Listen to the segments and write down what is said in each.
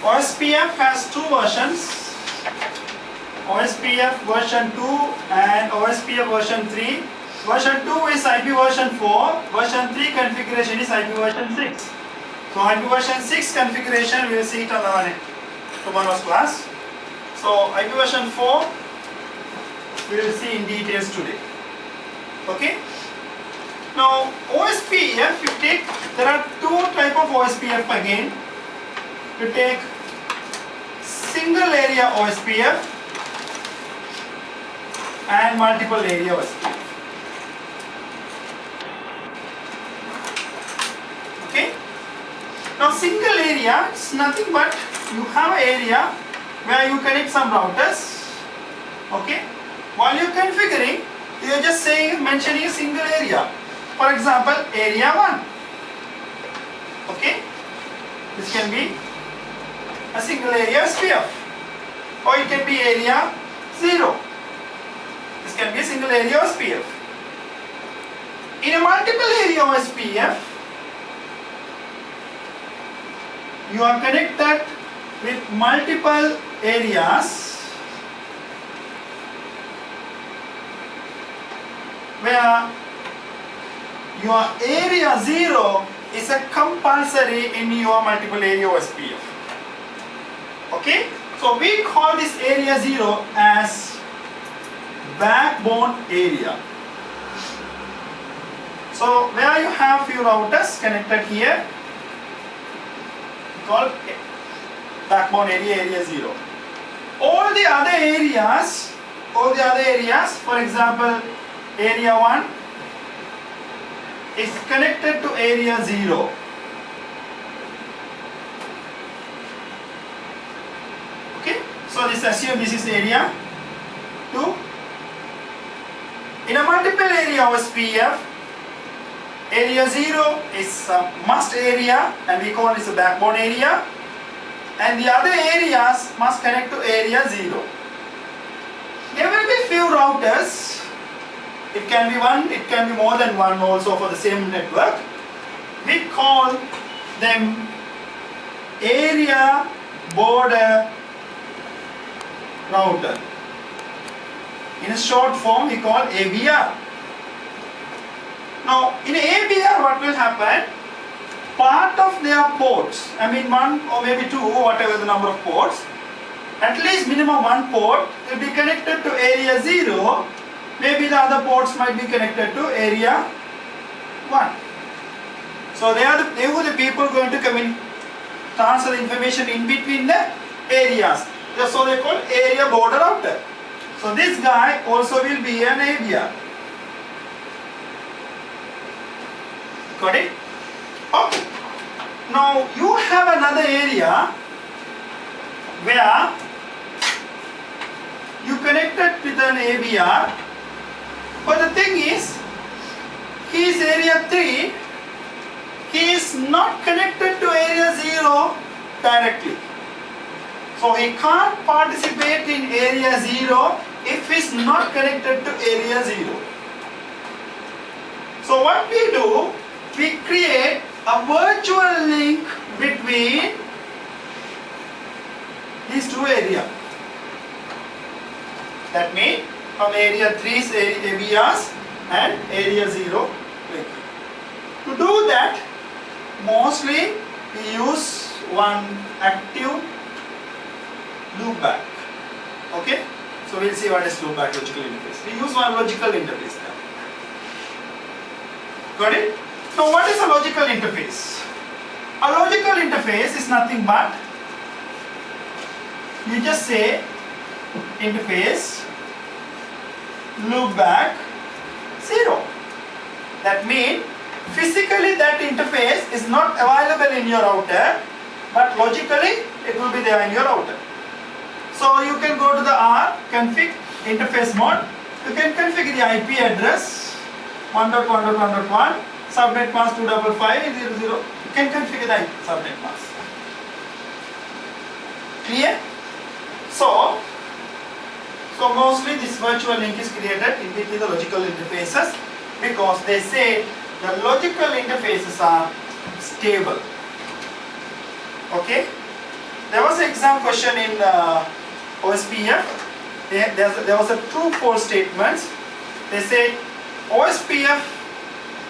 OSPF has two versions, OSPF version 2 and OSPF version 3. Version 2 is IP version 4, version 3 configuration is IP version 6. So IP version 6 configuration we will see it on tomorrow's class. So IP version 4 we will see in details today. Okay. Now OSPF, you take, there are two type of OSPF again. You take single area OSPF and multiple area OSPF. Okay. Now single area is nothing but you have an area where you connect some routers. Okay. While you are configuring, you are just saying, mentioning a single area. For example, area 1. Okay. This can be a single area OSPF, or it can be area 0. This can be a single area OSPF. In a multiple area OSPF, you are connected with multiple areas where your area 0 is a compulsory in your multiple area OSPF. Okay, so we call this area 0 as backbone area. So where you have few routers connected here, called backbone area, area 0. All the other areas, for example, area 1 is connected to area 0. Okay, so this assume this is area 2. In a multiple area OSPF, area 0 is a must area and we call this a backbone area, and the other areas must connect to area 0. There will be few routers. It can be one, it can be more than one also for the same network. We call them area border router. In a short form we call ABR. Now in ABR what will happen? Part of their ports, I mean one or maybe two, whatever the number of ports, at least minimum one port will be connected to area 0. Maybe the other ports might be connected to area 1. So they were the people going to transfer the information in between the areas. So they call area border router. So this guy also will be an ABR. Got it? Okay. Now you have another area where you connected with an ABR. But the thing is, he is area 3, he is not connected to area 0 directly. So he can't participate in area 0 if he is not connected to area 0. So what we do, we create a virtual link between these two areas. That means from area 3's ABRs and area 0 link. To do that, mostly we use one active loopback. Okay? So we'll see what is loopback logical interface. We use one logical interface now. Got it? So what is a logical interface? A logical interface is nothing but, you just say interface loopback 0. That means physically that interface is not available in your router, but logically it will be there in your router. So you can go to the R config interface mode. You can configure the IP address 1.1.1.1, subnet mask 255.0.0. You can configure the subnet mask. Clear? So mostly this virtual link is created in between the logical interfaces because they say the logical interfaces are stable. Okay? There was an exam question in OSPF. There was a true-false statements. They say OSPF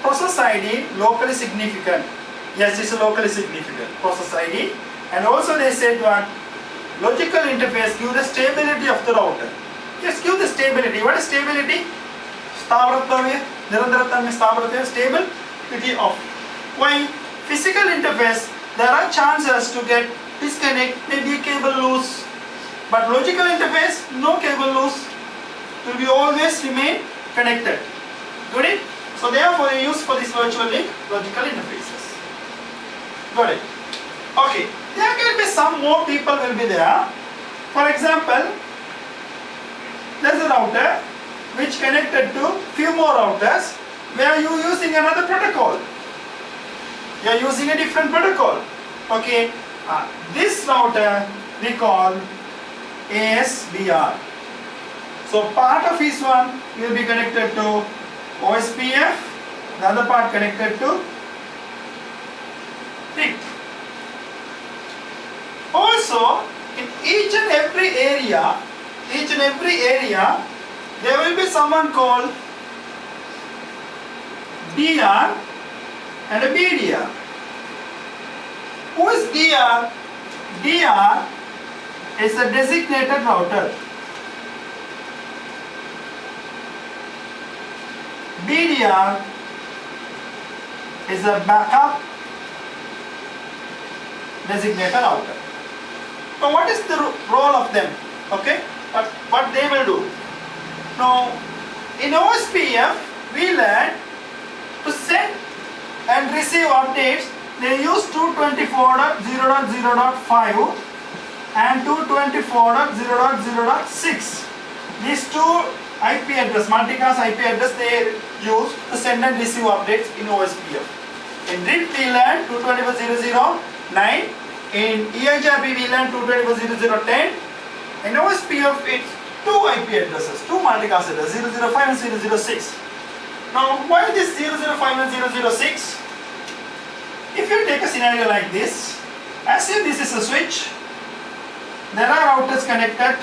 process ID locally significant. Yes, it's locally significant process ID. And also they said what? Logical interface give the stability of the router. Yes, give the stability. What is stability? Stability of. Why? Physical interface, there are chances to get disconnect, maybe cable loose. But logical interface, no cable loose. It will be always remain connected. Got it? So therefore they use for this virtual link logical interfaces. Got it? Okay. There can be some more people will be there. For example, there's a router which connected to few more routers where you are using another protocol. You are using a different protocol. Okay. This router we call ASBR. So part of each one will be connected to OSPF, the other part connected to RIC. Also, in each and every area, there will be someone called DR and a BDR. Who is DR? DR is a designated router. BDR is a backup designated router. Now what is the role of them? Okay, what they will do? Now in OSPF we learn to send and receive updates. They use 224.0.0.5 and 224.0.0.6. These two IP address, multicast IP address they use to send and receive updates in OSPF. In RIP we learn 224.0.0.9. In EIGRP we learn 224.0.0.10. In OSPF it's two IP addresses, two multicast addresses, 005 and 006. Now why this 005 and 006? If you take a scenario like this, assume this is a switch, there are routers connected.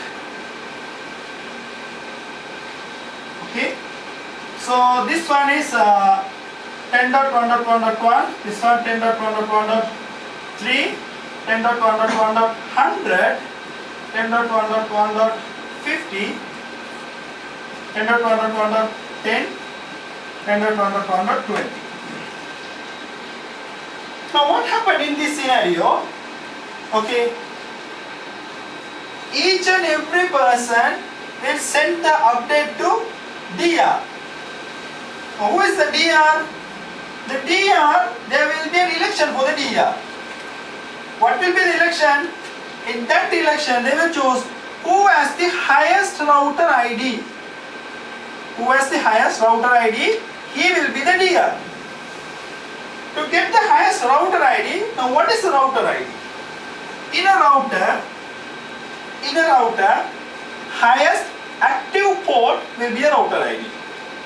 Okay, so this one is 10.1.1.1, this one 10.1.1.3, 10.1.1.100, 10.1.1.50, 10.1.1.10, 10.1.1.20. Now what happened in this scenario? Okay, each and every person will send the update to DR. Now who is the DR? The DR, there will be an election for the DR. What will be the election? In that election they will choose who has the highest router ID. Who has the highest router ID? He will be the DR. To get the highest router ID, now what is the router ID? In a router, highest active port will be a router ID.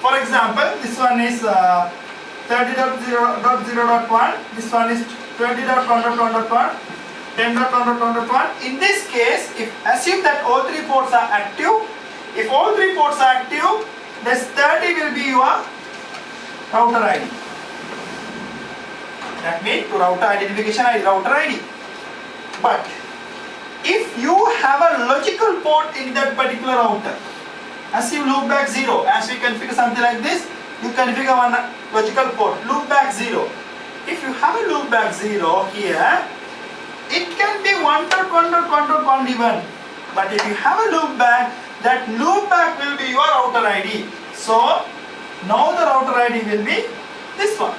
For example, this one is 30.0.0.1, this one is 20.1.1.1, 10.1.1.1. In this case, if assume that all three ports are active, if all three ports are active, this 30 will be your router ID. That means to router identification router ID. But if you have a logical port in that particular router, assume loopback 0, as we configure something like this, you configure one logical port, loopback 0. If you have a loopback 0 here, it can be 1.1.1.1 even. But if you have a loopback, that loopback will be your router ID. So now the router ID will be this one.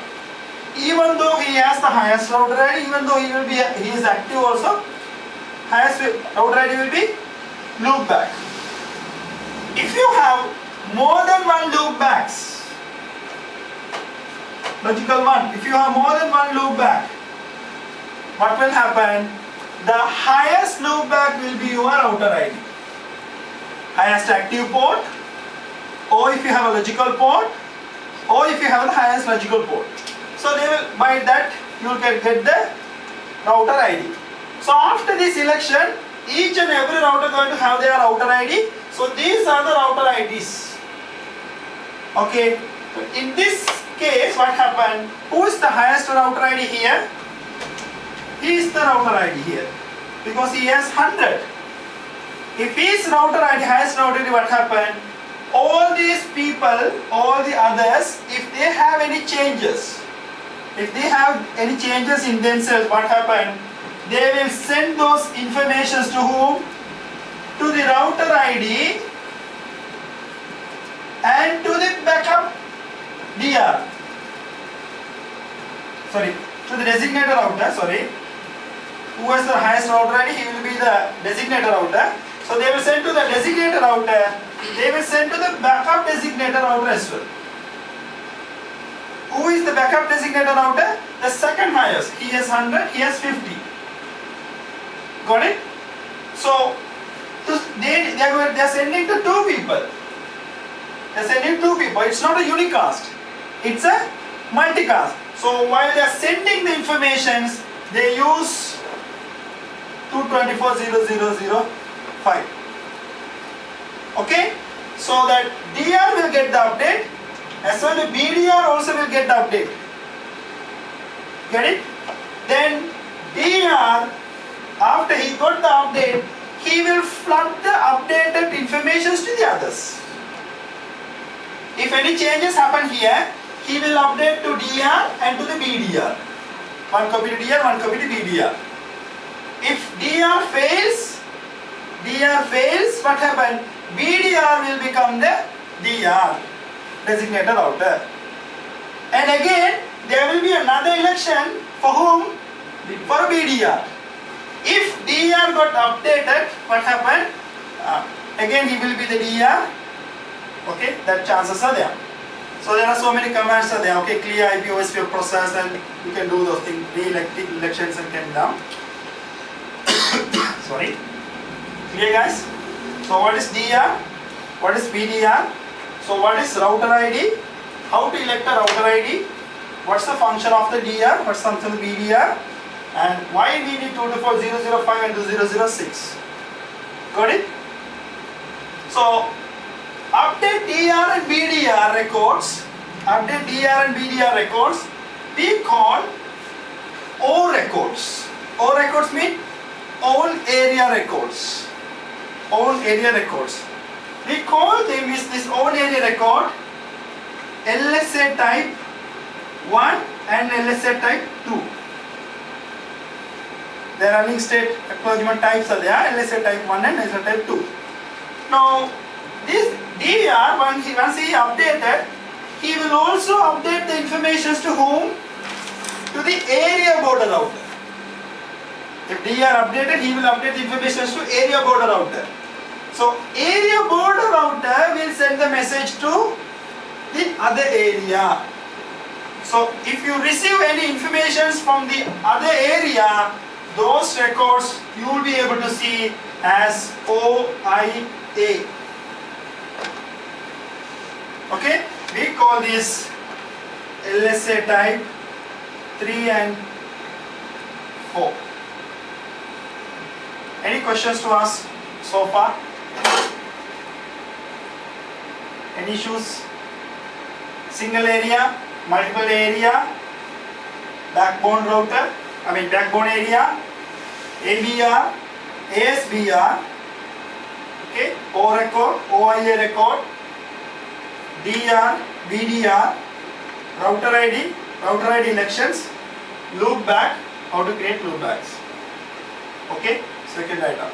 Even though he has the highest router ID, even though he is active also, highest router ID will be loopback. If you have more than one loopbacks, logical one, if you have more than one loopback, what will happen? The highest loopback will be your router ID. Highest active port, or if you have a logical port, or if you have the highest logical port. So they will, by that you will get the router ID. So after this election, each and every router going to have their router ID. So these are the router IDs. Okay. So in this case, what happened? Who is the highest router ID here? He is the router ID here because he has 100. If his router ID, highest router ID, what happened? All these people, all the others, if they have any changes, in themselves, what happened? They will send those informations to whom? To the router ID and to the backup DR. Sorry, to the designated router, sorry. Who has the highest router ID? He will be the designated router. So they will send to the designated router. They will send to the backup designated router as well. Who is the backup designated router? The second highest. He has 100, he has 50. Got it? So they are sending to two people. They are sending two people. It's not a unicast. It's a multicast. So while they are sending the informations, they use 224.0.0.0.5. Okay? So that DR will get the update, as well as BDR also will get the update. Get it? Then DR, after he got the update, he will flood the updated information to the others. If any changes happen here, he will update to DR and to the BDR. One copy to DR, one copy to BDR. If DR fails, what happened? BDR will become the DR, designated router. And again, there will be another election for whom? For BDR. If DR got updated, what happened? Again, he will be the DR. Okay, that chances are there. So there are so many commands are there. Okay, clear IP OSPF process, and you can do those things. Re-elect elections and can down. Sorry. Clear, guys? So what is DR? What is BDR? So what is router ID? How to elect a router ID? What's the function of the DR? What's the function of the BDR? And why we need 224.0.0.5 and 2.0.0.6? Got it? So update DR and BDR records. Update DR and BDR records. We call O records. O records mean all area records. All area records. We call them is this all area record LSA type 1 and LSA type 2. The running state acknowledgement types are there, LSA type 1 and LSA type 2. Now this DR, once he updated, he will also update the information to whom? To the area border router. If DR updated, he will update the information to area border router. So area border router will send the message to the other area. So if you receive any information from the other area, those records you will be able to see as OIA. Okay, we call this LSA type 3 and 4. Any questions to ask so far? Any issues? Single area, multiple area, backbone router, backbone area, ABR, ASBR, okay, O record, OIA record, DR, BDR, router ID elections, loop back, how to create loop backs. Okay, second item.